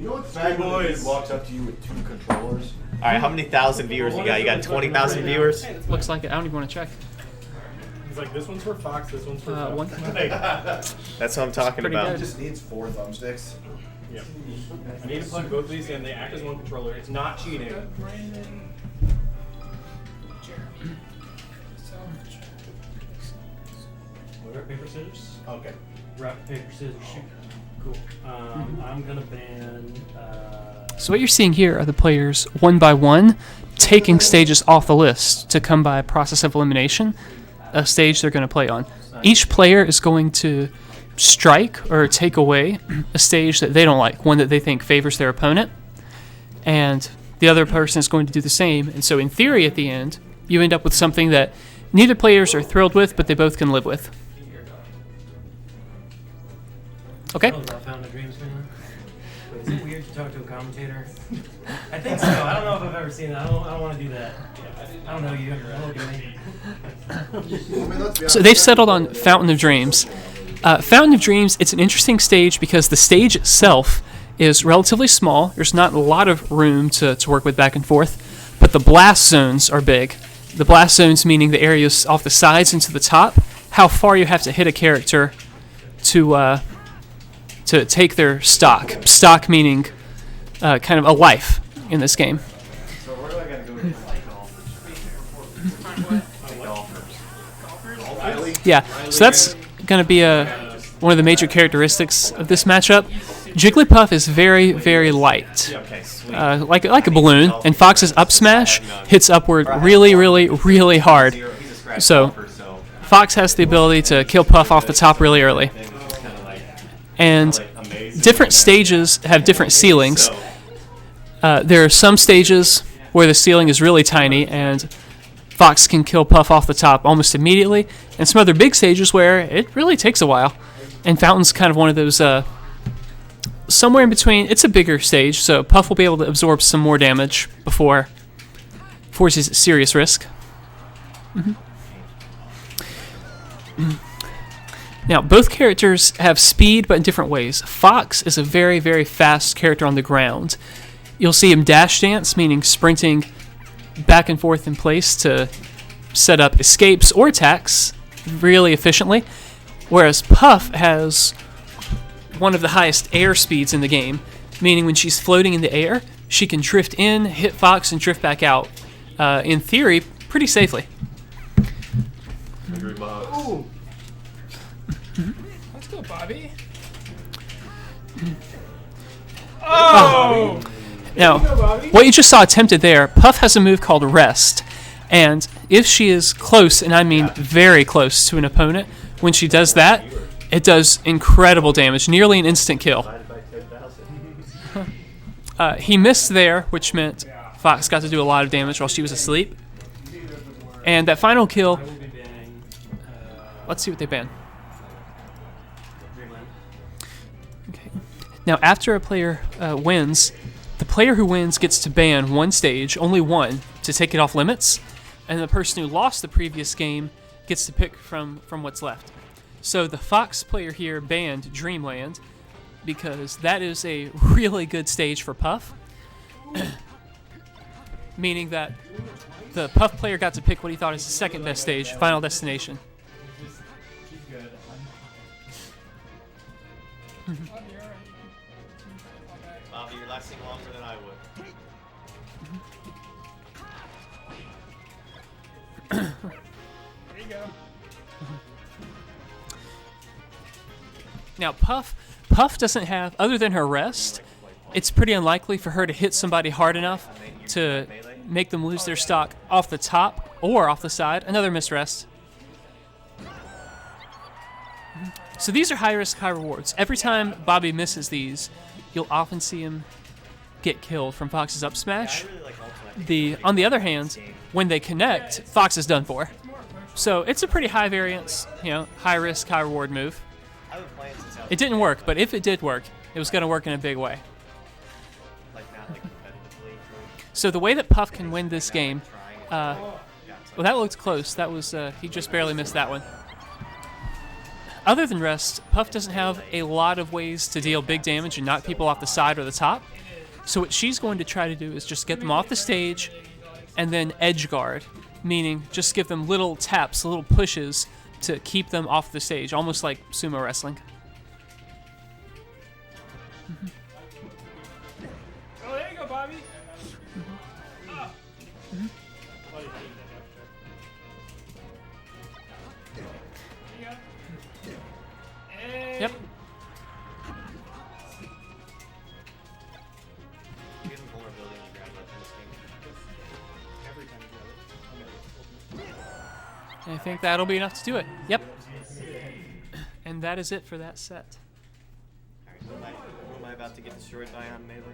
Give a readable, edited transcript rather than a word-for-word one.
You know what's bad boys walks up to you with 2 controllers? All right, how many thousand viewers you got? You got 20,000 viewers? Looks like it. I don't even want to check. He's like, this one's for Fox, this one's for One. That's what I'm talking Pretty about. good. It just needs 4 thumbsticks. Yeah. I need to plug both of these in. They act as one controller. It's not cheating. Rock, paper, scissors? Okay. Rock, paper, scissors, shoot. Cool. I'm gonna ban. So what you're seeing here are the players one by one taking stages off the list to come by a process of elimination, a stage they're going to play on. Each player is going to strike or take away a stage that they don't like, one that they think favors their opponent, and the other person is going to do the same. And so in theory at the end, you end up with something that neither players are thrilled with, but they both can live with. Okay? Found a Dreams fan. Is it weird to talk to a commentator? I think so. I don't know if I've ever seen it. I don't want to do that. I don't know you. I don't know me. So they've settled on Fountain of Dreams. Fountain of Dreams, it's an interesting stage because the stage itself is relatively small. There's not a lot of room to work with back and forth, but the blast zones are big. The blast zones meaning the areas off the sides and to the top, how far you have to hit a character to take their stock. Stock meaning kind of a life in this game. So where do I gotta go to golfers? Yeah, so that's going to be one of the major characteristics of this matchup. Jigglypuff is very, very light, like a balloon, and Fox's up smash hits upward really, really, really hard. So Fox has the ability to kill Puff off the top really early. And different stages have different ceilings. There are some stages where the ceiling is really tiny and Fox can kill Puff off the top almost immediately, and some other big stages where it really takes a while. And Fountain's kind of one of those somewhere in between. It's a bigger stage, so Puff will be able to absorb some more damage before forces serious risk. Now, both characters have speed, but in different ways. Fox is a very, very fast character on the ground. You'll see him dash dance, meaning sprinting back and forth in place to set up escapes or attacks really efficiently, whereas Puff has one of the highest air speeds in the game, meaning when she's floating in the air, she can drift in, hit Fox, and drift back out, in theory, pretty safely. $100. Let's go, Bobby. Oh! Now, what you just saw attempted there, Puff has a move called Rest, and if she is close, and I mean very close to an opponent, when she does that, it does incredible damage, nearly an instant kill. He missed there, which meant Fox got to do a lot of damage while she was asleep. And that final kill, let's see what they ban. Okay. Now, after a player wins, the player who wins gets to ban one stage, only one, to take it off limits, and the person who lost the previous game gets to pick from what's left. So the Fox player here banned Dreamland because that is a really good stage for Puff, meaning that the Puff player got to pick what he thought is the second best stage, Final Destination. Bobby, you're lasting longer than I would. There you go. Now, Puff doesn't have, other than her rest, it's pretty unlikely for her to hit somebody hard enough to make them lose their stock off the top or off the side. Another missed rest. So these are high risk, high rewards. Every time Bobby misses these, you'll often see him get killed from Fox's up smash. On the other hand, when they connect, Fox is done for. So it's a pretty high variance, high risk, high reward move. It didn't work, but if it did work, it was going to work in a big way. So the way that Puff can win this game, well, that looked close. That was he just barely missed that one. Other than rest, Puff doesn't have a lot of ways to deal big damage and knock people off the side or the top. So what she's going to try to do is just get them off the stage and then edge guard, meaning just give them little taps, little pushes to keep them off the stage, almost like sumo wrestling. Oh, there you go, Bobby. There you go. And Yep. You get vulnerability when you grab left in this game. every time you grab it. I think that'll be enough to do it. Yep. And that is it for that set. Alright, who am I about to get destroyed by on melee?